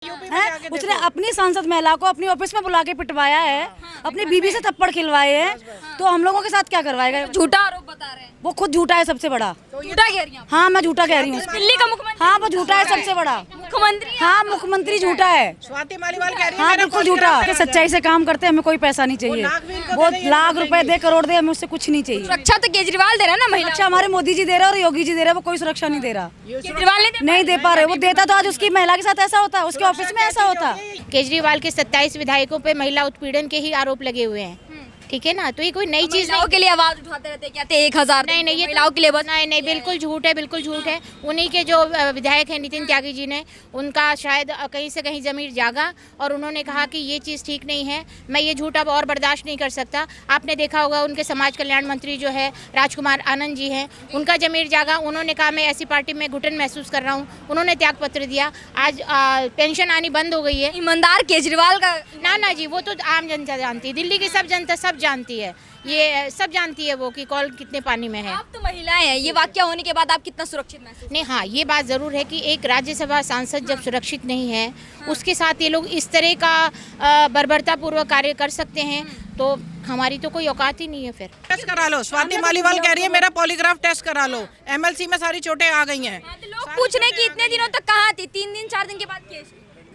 उसने अपनी सांसद महिला को अपनी ऑफिस में बुला के पिटवाया है, अपनी बीबी से थप्पड़ खिलवाए हैं, तो हम लोगों के साथ क्या करवाएगा? झूठा आरोप बता रहे हैं। वो खुद झूठा है सबसे बड़ा। झूठा कह रही हैं? हाँ मैं झूठा कह रही हूँ। दिल्ली का मुख्यमंत्री? हाँ वो झूठा है सबसे बड़ा मुख्यमंत्री? हाँ मुख्यमंत्री झूठा है। स्वाति मालीवाल कह रही है हाँ बिल्कुल झूठा। कि सच्चाई से काम करते हैं, हमें कोई पैसा नहीं चाहिए। वो लाख रुपए दे, करोड़ दे, हमें उससे कुछ नहीं चाहिए। सुरक्षा तो केजरीवाल दे रहा है ना महिला? सुरक्षा हमारे मोदी जी दे रहे हैं और योगी जी दे रहे हैं, वो कोई सुरक्षा नहीं दे रहा। केजरीवाल नहीं दे पा रहे। वो देता तो आज उसकी महिला के साथ ऐसा होता, उसके ऑफिस में ऐसा होता। केजरीवाल के 27 विधायकों पे महिला उत्पीड़न के ही आरोप लगे हुए हैं, ठीक है ना। तो ये कोई नई चीज महिलाओं के लिए आवाज उठाते रहते हैं, कहते हैं 1000 नहीं नहीं, ये महिलाओं के लिए बस। नहीं, बिल्कुल झूठ है, बिल्कुल झूठ है। उन्हीं के जो विधायक हैं नितिन त्यागी जी ने, उनका शायद कहीं से कहीं जमीर जागा और उन्होंने कहा कि ये चीज़ ठीक नहीं है, मैं ये झूठ अब और बर्दाश्त नहीं कर सकता। आपने देखा होगा उनके समाज कल्याण मंत्री जो है राजकुमार आनंद जी हैं, उनका जमीर जागा। उन्होंने कहा मैं ऐसी पार्टी में घुटन महसूस कर रहा हूँ, उन्होंने त्यागपत्र दिया। आज पेंशन आनी बंद हो गई है। ईमानदार केजरीवाल का ना जी, वो तो आम जनता जानती है, दिल्ली की सब जनता सब जानती है, ये सब जानती है वो कि कॉल कितने पानी में है। आप तो महिलाएं हैं, ये वाकया होने के बाद आप कितना सुरक्षित महसूस? नहीं, हाँ ये बात ज़रूर है कि एक राज्यसभा सांसद जब सुरक्षित नहीं है, उसके साथ ये लोग इस तरह का बर्बरतापूर्वक कार्य कर सकते हैं, तो हमारी तो कोई औकात ही नहीं है। फिर टेस्ट करा लो। स्वाति मालीवाल कह रही है मेरा पॉलीग्राफ टेस्ट करा लो, एमएलसी में सारी चोटें आ गई हैं। लोग पूछ रहे हैं कि इतने दिनों तक कहाँ थी, 3 दिन 4 दिन के बाद केस।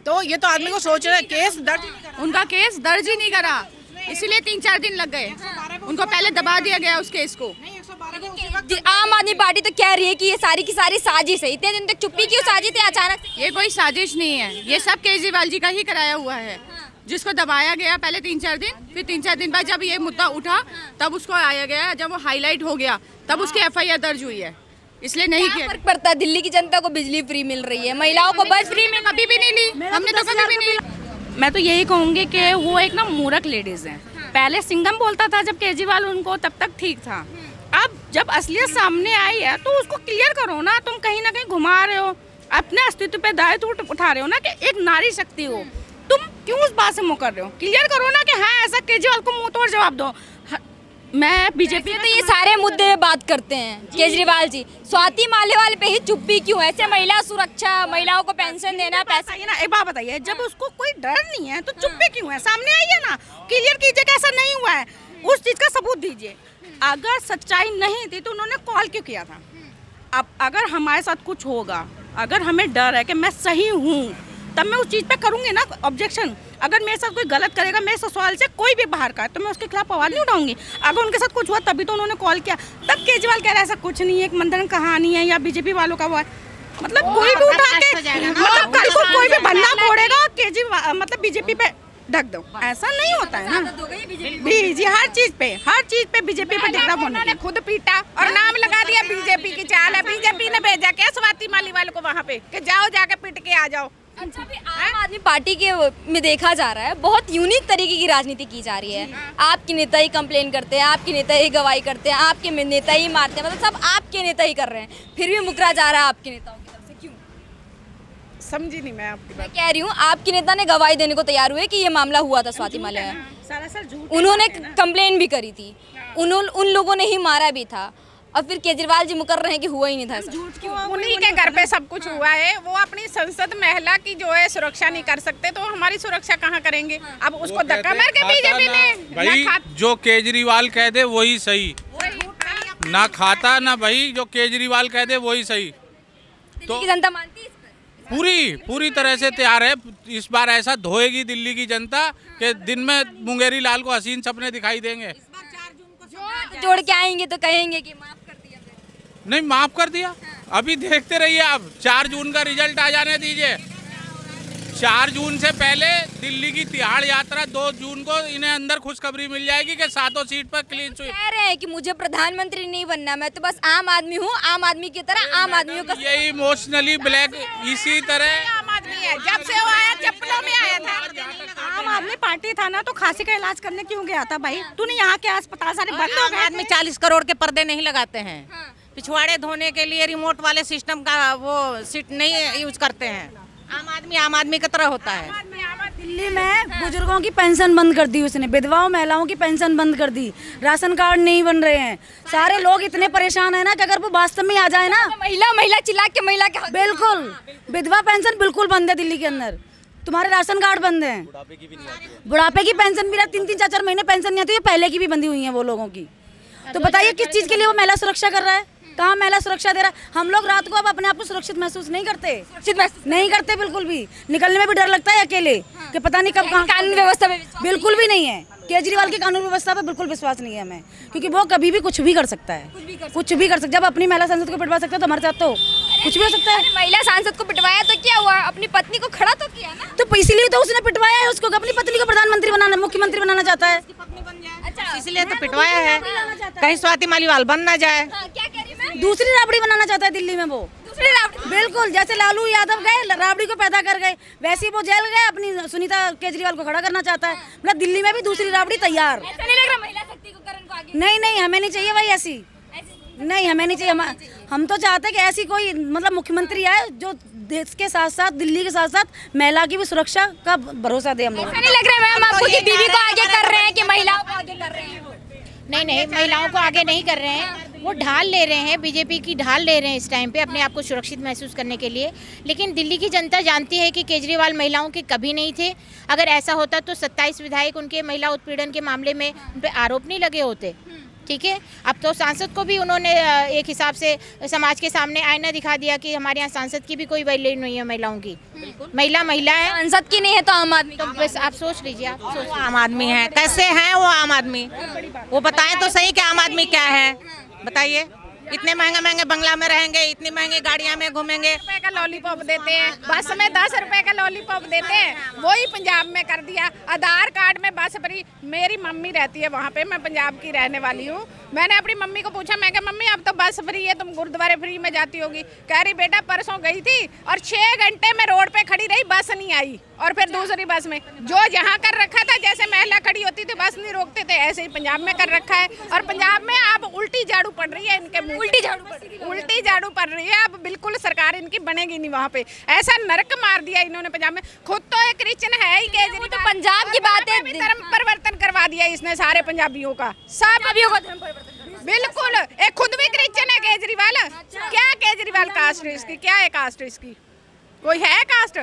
तो ये तो आदमी को सोच रहे केस दर्ज, उनका केस दर्ज ही नहीं करा, इसीलिए 3-4 दिन लग गए। उनको पहले दबा दिया गया उस केस को। आम आदमी पार्टी तो कह रही है कि ये सारी की सारी साजिश है। इतने दिन तक चुप्पी क्यों साजिश थी अचानक? ये कोई साजिश नहीं है, ये सब केजरीवाल जी का ही कराया हुआ है, जिसको दबाया गया पहले 3-4 दिन, फिर 3-4 दिन बाद जब ये मुद्दा उठा तब उसको आया गया, जब वो हाईलाइट हो गया तब उसकी FIR दर्ज हुई है, इसलिए नहीं किया। फर्क पड़ता है? दिल्ली की जनता को बिजली फ्री मिल रही है, महिलाओं को बस फ्री में कभी भी नहीं ली, हमने तो कभी भी नहीं ली। मैं तो यही कहूँगी कि वो एक ना मूर्ख लेडीज हैं। पहले सिंघम बोलता था जब केजरीवाल उनको, तब तक ठीक था। अब जब असलियत सामने आई है तो उसको क्लियर करो ना। तुम कहीं ना कहीं घुमा रहे हो, अपने अस्तित्व पे दायित्व उठा रहे हो ना कि एक नारी शक्ति हो, तुम क्यों उस बात से मुकर रहे हो? क्लियर करो ना कि हाँ ऐसा। केजरीवाल को मुंह तोड़ जवाब दो। मैं बीजेपी तो ये सारे मुद्दे पे बात करते हैं केजरीवाल जी, स्वाति मालीवाल पे ही चुप्पी क्यों है? ऐसे महिला सुरक्षा, महिलाओं को पेंशन देना, पैसा। ना एक बात बताइए, जब उसको कोई डर नहीं है तो चुप्पी क्यों है? सामने आइए ना, क्लियर कीजिए कि ऐसा नहीं हुआ है, उस चीज का सबूत दीजिए। अगर सच्चाई नहीं थी तो उन्होंने कॉल क्यों किया था? अब अगर हमारे साथ कुछ होगा, अगर हमें डर है कि मैं सही हूँ, तब मैं उस चीज़ पे करूँगी ना ऑब्जेक्शन। अगर मेरे साथ कोई गलत करेगा, मेरे ससुराल से कोई भी बाहर का है, तो मैं उसके खिलाफ आवाज़ नहीं उठाऊंगी। अगर उनके साथ कुछ हुआ तभी तो उन्होंने कॉल किया। तब केजरीवाल कह रहा है ऐसा कुछ नहीं है, एक मंथन कहानी है या बीजेपी वालों का वो है। मतलब कोई भी उठा के, मतलब कल को कोई भी बंदा फोड़ेगा केजरीवाल, मतलब बीजेपी पे ढक दो, ऐसा नहीं होता है ना। जी हर चीज पे बीजेपी पे ढकना। उन्होंने खुद पीटा और नाम लगा दिया बीजेपी की चाल है। बीजेपी ने भेजा क्या स्वाति मालीवाल को वहाँ पे कि जाओ जाके पीट के आ जाओ। अच्छा, अभी आम आदमी पार्टी के में देखा जा रहा है बहुत यूनिक तरीके की राजनीति की जा रही है। आपके नेता ही कंप्लेन करते हैं, आपके नेता ही गवाही करते हैं, आपके नेता ही मारते हैं, मतलब सब आपके नेता ही कर रहे हैं, फिर भी मुकरा जा रहा है आपके नेताओं की तरफ से। क्यों? समझी नहीं मैं आपकी मैं कह रही हूँ आपके नेता ने गवाही देने को तैयार हुए कि ये मामला हुआ था स्वाति मालीवाल, उन्होंने कंप्लेन भी करी थी, उन लोगों ने ही मारा भी था, और फिर केजरीवाल जी मुकर रहे हैं कि हुआ ही नहीं था। उन्हीं के घर पे सब कुछ हुआ है। वो अपनी संसद महिला की जो है सुरक्षा नहीं कर सकते, तो हमारी सुरक्षा कहाँ करेंगे? अब उसको धक्का मार के बीजेपी ने भाई जो केजरीवाल कह दे वही सही, ना खाता ना भाई, जो केजरीवाल कह दे वही सही। दिल्ली की जनता मानती है इस पर? पूरी तरह से तैयार है। इस बार ऐसा धोएगी दिल्ली की जनता कि दिन में मुंगेरी लाल को हसीन सपने दिखाई देंगे। जोड़ के आएंगे तो कहेंगे कि माफ कर दिया। नहीं माफ कर दिया, अभी देखते रहिए आप। 4 जून का रिजल्ट आ जाने दीजिए। 4 जून से पहले दिल्ली की तिहाड़ यात्रा 2 जून को इन्हें अंदर खुशखबरी मिल जाएगी कि 7 सीट पर क्लीन स्वीप। कह रहे हैं कि मुझे प्रधानमंत्री नहीं बनना, मैं तो बस आम आदमी हूँ, आम आदमी की तरह आम आदमियों का। यही इमोशनली ब्लैक इसी तरह आम आदमी है। जब से वो आया चप्पलों में आया था। आम आदमी पार्टी था ना, तो खांसी का इलाज करने क्यों गया था भाई? तूने यहाँ के अस्पताल सारे बंद हो गए। आदमी 40 करोड़ के पर्दे नहीं लगाते हैं। पिछवाड़े धोने के लिए रिमोट वाले सिस्टम का वो सीट नहीं यूज करते हैं। आम आदमी की तरह होता है। दिल्ली में बुजुर्गों की पेंशन बंद कर दी उसने, विधवाओं महिलाओं की पेंशन बंद कर दी, राशन कार्ड नहीं बन रहे हैं। सारे लोग इतने परेशान है ना कि अगर वो वास्तव में आ जाए ना, महिला चिल्ला के महिला के बिल्कुल विधवा पेंशन बिल्कुल बंद है दिल्ली के अंदर। तुम्हारे राशन कार्ड बंद हैं, बुढ़ापे की पेंशन भी 3-3 4-4 महीने पेंशन नहीं आती है, पहले की भी बंदी हुई है वो लोगों की। तो बताइए किस चीज़ के लिए वो महिला सुरक्षा कर रहा है? कहाँ महिला सुरक्षा दे रहा है? हम लोग रात को अब अपने आप को सुरक्षित महसूस नहीं करते, नहीं करते बिल्कुल भी। निकलने में भी डर लगता है अकेले कि पता नहीं कब कहाँ। कानून व्यवस्था में बिल्कुल भी नहीं है, केजरीवाल की कानून व्यवस्था पे बिल्कुल विश्वास नहीं है हमें, क्योंकि वो कभी भी कुछ भी कर सकता है, कुछ भी कर सकता है। जब अपनी महिला सांसद को पिटवा सकता है तो हमारे साथ तो कुछ भी हो सकता है। महिला सांसद को पिटवाया तो क्या हुआ, अपनी पत्नी को खड़ा तो किया ना। तो इसीलिए तो उसने पिटवाया है उसको, अपनी पत्नी को प्रधानमंत्री बनाना, मुख्यमंत्री बनाना चाहता है, इसलिए तो पिटवाया है, कहीं स्वाति मालीवाल बन ना जाए। हाँ, क्या कह रही मैं? दूसरी राबड़ी बनाना चाहता है दिल्ली में वो। दूसरी राबड़ी? बिल्कुल, जैसे लालू यादव गए राबड़ी को पैदा कर गए, वैसे ही वो जेल गए, अपनी सुनीता केजरीवाल को खड़ा करना चाहता है। मतलब दिल्ली में भी दूसरी राबड़ी तैयार। ऐसा नहीं लग रहा महिला शक्तिकरण को आगे? नहीं, हमें नहीं चाहिए भाई ऐसी, नहीं हमें नहीं चाहिए। हम तो चाहते हैं कि ऐसी कोई मतलब मुख्यमंत्री आए जो देश के साथ साथ, दिल्ली के साथ साथ महिला की भी सुरक्षा का भरोसा दे हम लोग। ऐसा नहीं लग रहा मैम आपको कि बीवी को आगे कर रहे हैं कि महिलाओं को आगे कर रहे हैं? नहीं, महिलाओं को आगे नहीं कर रहे हैं, वो ढाल ले रहे हैं, बीजेपी की ढाल ले रहे हैं इस टाइम पे अपने आप को सुरक्षित महसूस करने के लिए। लेकिन दिल्ली की जनता जानती है कि केजरीवाल महिलाओं के कभी नहीं थे। अगर ऐसा होता तो 27 विधायक उनके महिला उत्पीड़न के मामले में उन पर आरोप नहीं लगे होते। ठीक है, अब तो सांसद को भी उन्होंने एक हिसाब से समाज के सामने आईना दिखा दिया कि हमारे यहाँ सांसद की भी कोई वैल्यू नहीं है महिलाओं की। महिला है, सांसद की नहीं है तो आम आदमी तो बस आप सोच लीजिए। वो आम आदमी है, कैसे हैं वो आम आदमी? वो बताएं तो सही कि आम आदमी क्या है, बताइए। इतने महंगे महंगे बंगला में रहेंगे, इतनी महंगी गाड़ियां में घूमेंगे। रुपए का लॉलीपॉप देते हैं, बस में 10 रुपए का लॉलीपॉप देते हैं, वही पंजाब में कर दिया। आधार कार्ड में बस फ्री। मेरी मम्मी रहती है वहाँ पे, मैं पंजाब की रहने वाली हूँ। मैंने अपनी मम्मी को पूछा, मैं कहा मम्मी अब तो बस फ्री है, तुम गुरुद्वारे फ्री में जाती होगी। कह रही बेटा परसों गई थी और 6 घंटे में रोड पे खड़ी रही, बस नहीं आई। और फिर दूसरी बस में जो यहाँ कर रखा था, जैसे महिला खड़ी होती थी बस नहीं रोकते थे, ऐसे ही पंजाब में कर रखा है। और पंजाब में अब उल्टी झाड़ू पड़ रही है इनके मुंह, उल्टी झाड़ू पड़ रही है। अब बिल्कुल सरकार इनकी बनेगी नहीं वहाँ पे। ऐसा नरक मार दिया इन्होंने पंजाब में। खुद तो एक क्रिश्चियन है ही केजरीवाल, तो पंजाब की बात है, धर्म परिवर्तन करवा दिया इसने सारे पंजाबियों का, सब अभियों का धर्म परिवर्तन। बिल्कुल, एक खुद भी क्रिश्चियन है केजरीवाल। क्या केजरीवाल कास्ट है इसकी, क्या है कास्ट इसकी? कोई है कास्ट?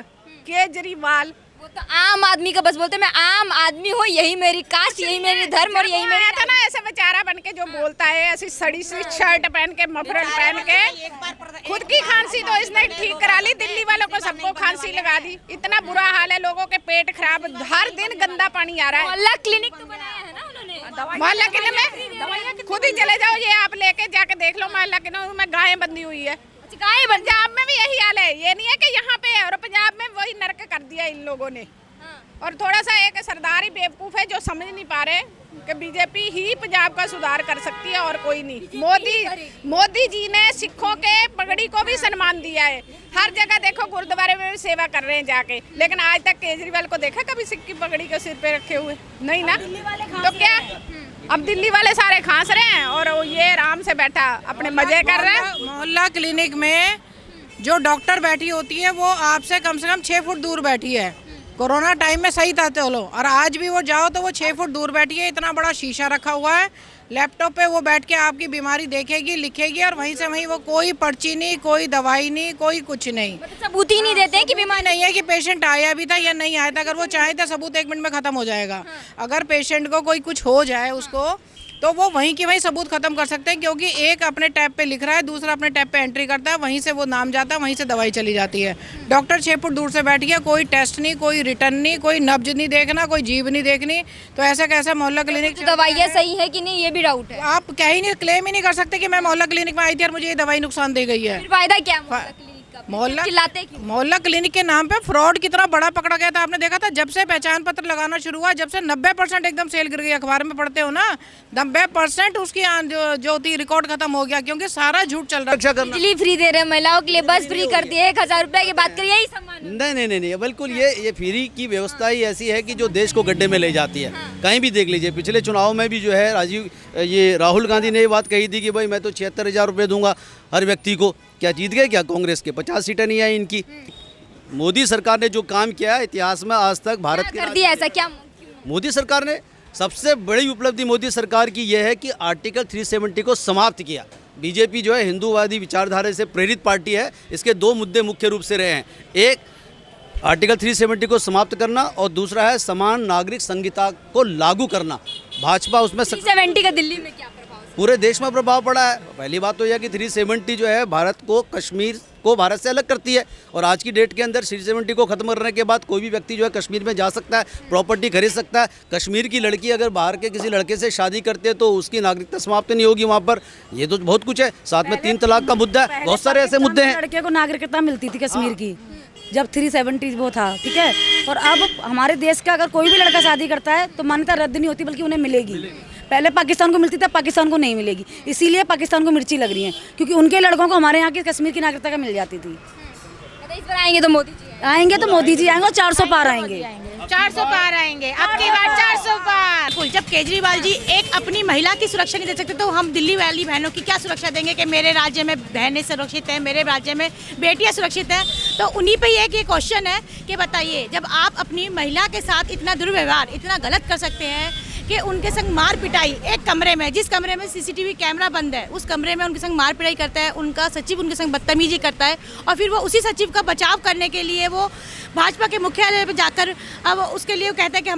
केजरीवाल वो तो आम आदमी का बस बोलते मैं आम आदमी हूँ, यही मेरी कास्ट, यही मेरी धर्म और यही मेरी था ना। ऐसा बेचारा बन के जो बोलता है, ऐसी सड़ी सी शर्ट पहन के, मफरल पहन के, खुद की खांसी तो इसने ठीक करा ली, दिल्ली वालों को सबको खांसी लगा दी। इतना बुरा हाल है, लोगों के पेट खराब, हर दिन गंदा पानी आ रहा है। मोहल्ला क्लिनिक तो बनाया है ना उन्होंने, मोहल्ला क्लिनिक में खुद ही चले जाओ, ये आप लेके जाके देख लो। मोहल्ला क्लिनिक में गायें बंधी हुई है। पंजाब में भी यही हाल है, ये नहीं है कि यहाँ पे है। और पंजाब में वही नरक कर दिया इन लोगों ने। और थोड़ा सा एक सरदार ही बेवकूफ़ है जो समझ नहीं पा रहे कि बीजेपी ही पंजाब का सुधार कर सकती है और कोई नहीं। मोदी जी ने सिखों के पगड़ी को भी सम्मान दिया है। हर जगह देखो, गुरुद्वारे में भी सेवा कर रहे हैं जाके। लेकिन आज तक केजरीवाल को देखा कभी सिख की पगड़ी को सिर पे रखे हुए? नहीं ना। तो क्या अब दिल्ली वाले सारे खांस रहे हैं और ये आराम से बैठा अपने मजे कर रहे हैं। मोहल्ला क्लिनिक में जो डॉक्टर बैठी होती है वो आपसे कम से कम 6 फुट दूर बैठी है। कोरोना टाइम में सही था चलो, और आज भी वो जाओ तो वो 6 फुट दूर बैठी है। इतना बड़ा शीशा रखा हुआ है, लैपटॉप पे वो बैठ के आपकी बीमारी देखेगी, लिखेगी, और वहीं से वहीं वो कोई पर्ची नहीं, कोई दवाई नहीं, कोई कुछ नहीं। सबूत ही नहीं देते हैं कि बीमारी नहीं है कि पेशेंट आया भी था या नहीं आया था। अगर वो चाहे तो सबूत 1 मिनट में खत्म हो जाएगा। अगर पेशेंट को कुछ हो जाए उसको, तो वो वहीं की वहीं सबूत खत्म कर सकते हैं, क्योंकि एक अपने टैब पे लिख रहा है, दूसरा अपने टैब पे एंट्री करता है, वहीं से वो नाम जाता है, वहीं से दवाई चली जाती है। डॉक्टर 6 फुट दूर से बैठ गया, कोई टेस्ट नहीं, कोई रिटर्न नहीं, कोई नब्ज नहीं देखना, कोई जीभ नहीं देखनी। तो ऐसा कैसा मोहल्ला क्लिनिक? तो दवाइयाँ सही है कि नहीं, ये भी डाउट है। आप कहीं नहीं क्लेम ही नहीं कर सकते कि मैं मोहल्ला क्लिनिक में आई थी और मुझे ये दवाई नुकसान दे गई है। फिर फायदा क्या मोहल्ला क्लिनिक के नाम पे फ्रॉड कितना बड़ा पकड़ा गया था, आपने देखा था। जब से पहचान पत्र लगाना शुरू हुआ, जब से 90% एकदम सेल गिर गई। अखबार में पढ़ते हो ना, 90% उसकी जो थी रिकॉर्ड खत्म हो गया, क्योंकि सारा झूठ चल रहा है। बिजली फ्री दे रहे हैं महिलाओं के लिए, बस फ्री कर दिए, 1000 रुपए की बात करिए, यही सम्मान। नहीं, बिल्कुल ये फ्री की व्यवस्था ही ऐसी है कि जो देश को गड्ढे में ले जाती है। कहीं भी देख लीजिए, पिछले चुनाव में भी जो है राहुल गांधी ने ये बात कही थी कि भाई मैं तो 76,000 रुपये दूंगा हर व्यक्ति को। क्या जीत गए? क्या कांग्रेस के 50 सीटें नहीं आई इनकी। मोदी सरकार ने जो काम किया है, इतिहास में आज तक भारत कर दिया ऐसा क्या? मोदी सरकार ने सबसे बड़ी उपलब्धि मोदी सरकार की यह है कि आर्टिकल 370 को समाप्त किया। बीजेपी जो है हिंदूवादी विचारधारा से प्रेरित पार्टी है। इसके 2 मुद्दे मुख्य रूप से रहे हैं। एक, आर्टिकल 370 को समाप्त करना और दूसरा है समान नागरिक संहिता को लागू करना। भाजपा उसमें 370 का दिल्ली में क्या प्रभाव है? पूरे देश में प्रभाव पड़ा है। पहली बात तो यह कि 370 जो है भारत को, कश्मीर को भारत से अलग करती है और आज की डेट के अंदर 370 को खत्म करने के बाद कोई भी व्यक्ति जो है कश्मीर में जा सकता है, प्रॉपर्टी खरीद सकता है। कश्मीर की लड़की अगर बाहर के किसी लड़के से शादी करते हैं तो उसकी नागरिकता समाप्त नहीं होगी वहाँ पर। ये तो बहुत कुछ है। साथ में 3 तलाक का मुद्दा है, बहुत सारे ऐसे मुद्दे हैं। लड़के को नागरिकता मिलती थी कश्मीर की जब 370 वो था, ठीक है। और अब हमारे देश का अगर कोई भी लड़का शादी करता है तो मान्यता रद्द नहीं होती बल्कि उन्हें मिलेगी। पहले पाकिस्तान को मिलती थी, पाकिस्तान को नहीं मिलेगी। इसीलिए पाकिस्तान को मिर्ची लग रही है क्योंकि उनके लड़कों को हमारे यहाँ की कश्मीर की नागरिकता मिल जाती थी। मतलब इस बार आएंगे तो मोदी जी आएंगे तो मोदी जी आएंगे और 400 पार आएंगे। 400 पार आएंगे, अब की बार 400 पार। बिल्कुल, जब केजरीवाल जी एक अपनी महिला की सुरक्षा नहीं दे सकते तो हम दिल्ली वाली बहनों की क्या सुरक्षा देंगे कि मेरे राज्य में बहनें सुरक्षित हैं, मेरे राज्य में बेटियां सुरक्षित हैं। तो उन्हीं पे एक ये क्वेश्चन है कि बताइए, जब आप अपनी महिला के साथ इतना दुर्व्यवहार, इतना गलत कर सकते हैं कि उनके संग मार पिटाई एक कमरे में, जिस कमरे में सीसीटीवी कैमरा बंद है उस कमरे में उनके संग मार पिटाई करता है, उनका सचिव उनके संग बदतमीजी करता है और फिर वो उसी सचिव का बचाव करने के लिए वो भाजपा के मुख्यालय पर जाकर अब उसके लिए वो कहता है कि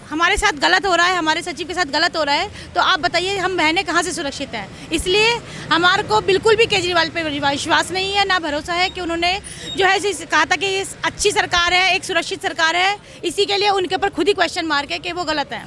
हमारे साथ गलत हो रहा है, हमारे सचिव के साथ गलत हो रहा है। तो आप बताइए हम बहनें कहाँ से सुरक्षित हैं? इसलिए हमारे को बिल्कुल भी केजरीवाल पे विश्वास नहीं है, ना भरोसा है कि उन्होंने जो है कहा था कि ये अच्छी सरकार है, एक सुरक्षित सरकार है। इसी के लिए उनके ऊपर खुद ही क्वेश्चन मार्क है कि वो गलत है।